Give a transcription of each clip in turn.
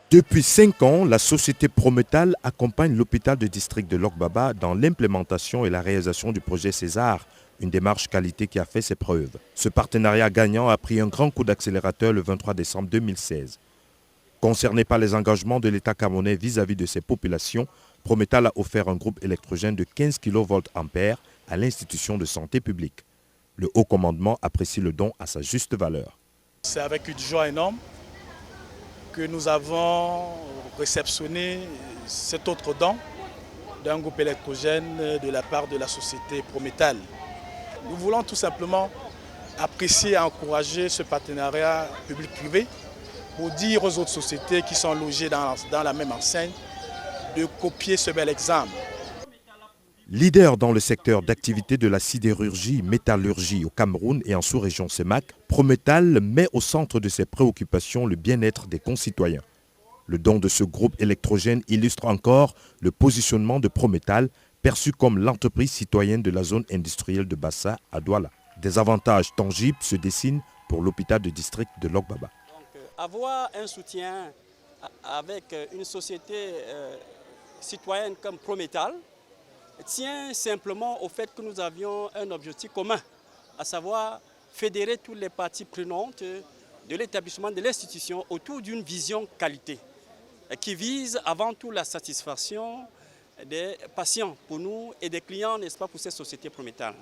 Depuis 5 ans, la société Prometal accompagne l'hôpital de district de Lok-Baba dans l'implémentation et la réalisation du projet César, une démarche qualité qui a fait ses preuves. Ce partenariat gagnant a pris un grand coup d'accélérateur le 23 décembre 2016. Concerné par les engagements de l'État camerounais vis-à-vis de ses populations, Prometal a offert un groupe électrogène de 15 kVA à l'institution de santé publique. Le haut commandement apprécie le don à sa juste valeur. C'est avec une joie énorme que nous avons réceptionné cet autre don d'un groupe électrogène de la part de la société Prometal. Nous voulons tout simplement apprécier et encourager ce partenariat public-privé pour dire aux autres sociétés qui sont logées dans la même enseigne de copier ce bel exemple. Leader dans le secteur d'activité de la sidérurgie, métallurgie au Cameroun et en sous-région CEMAC, Prometal met au centre de ses préoccupations le bien-être des concitoyens. Le don de ce groupe électrogène illustre encore le positionnement de Prometal, perçu comme l'entreprise citoyenne de la zone industrielle de Bassa à Douala. Des avantages tangibles se dessinent pour l'hôpital de district de Lok-Baba. Avoir un soutien avec une société citoyenne comme Prometal tient simplement au fait que nous avions un objectif commun, à savoir fédérer toutes les parties prenantes de l'établissement de l'institution autour d'une vision qualité qui vise avant tout la satisfaction des patients pour nous et des clients, n'est-ce pas, pour cette société Prometal.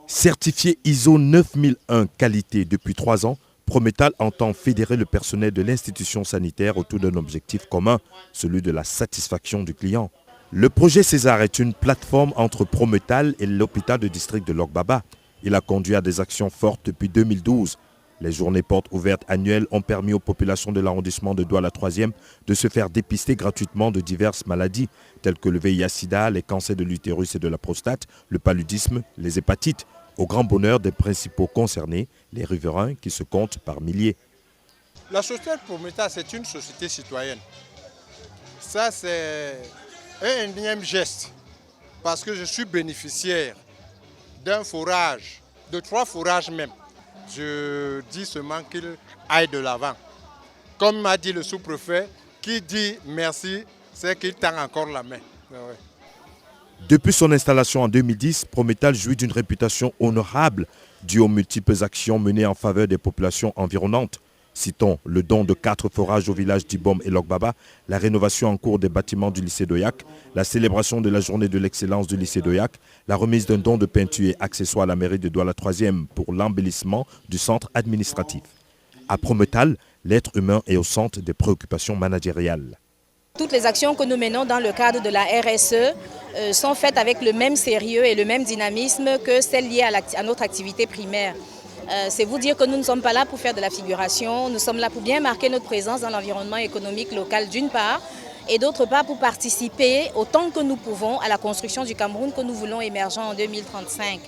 Certifié ISO 9001 qualité depuis 3 ans, Prometal entend fédérer le personnel de l'institution sanitaire autour d'un objectif commun, celui de la satisfaction du client. Le projet César est une plateforme entre Prometal et l'hôpital de district de Lok-Baba. Il a conduit à des actions fortes depuis 2012. Les journées portes ouvertes annuelles ont permis aux populations de l'arrondissement de Douala 3e de se faire dépister gratuitement de diverses maladies, telles que le VIH-Sida, les cancers de l'utérus et de la prostate, le paludisme, les hépatites, au grand bonheur des principaux concernés, les riverains qui se comptent par milliers. La société Prometal, c'est une société citoyenne. Ça, c'est un énième geste, parce que je suis bénéficiaire d'un forage, de 3 forages même. Je dis seulement qu'il aille de l'avant. Comme m'a dit le sous-préfet, qui dit merci, c'est qu'il tend encore la main. Ouais. Depuis son installation en 2010, Prometal jouit d'une réputation honorable due aux multiples actions menées en faveur des populations environnantes. Citons le don de 4 forages au village d'Ibom et Lok-Baba, la rénovation en cours des bâtiments du lycée d'Oyak, la célébration de la journée de l'excellence du lycée d'Oyak, la remise d'un don de peinture et accessoires à la mairie de Douala 3e pour l'embellissement du centre administratif. À Prometal, l'être humain est au centre des préoccupations managériales. Toutes les actions que nous menons dans le cadre de la RSE sont faites avec le même sérieux et le même dynamisme que celles liées à notre activité primaire. C'est vous dire que nous ne sommes pas là pour faire de la figuration, nous sommes là pour bien marquer notre présence dans l'environnement économique local d'une part, et d'autre part pour participer autant que nous pouvons à la construction du Cameroun que nous voulons émergent en 2035.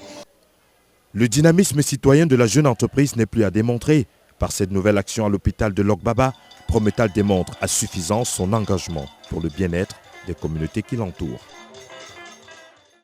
Le dynamisme citoyen de la jeune entreprise n'est plus à démontrer. Par cette nouvelle action à l'hôpital de Lok-Baba, Prometal démontre à suffisance son engagement pour le bien-être des communautés qui l'entourent.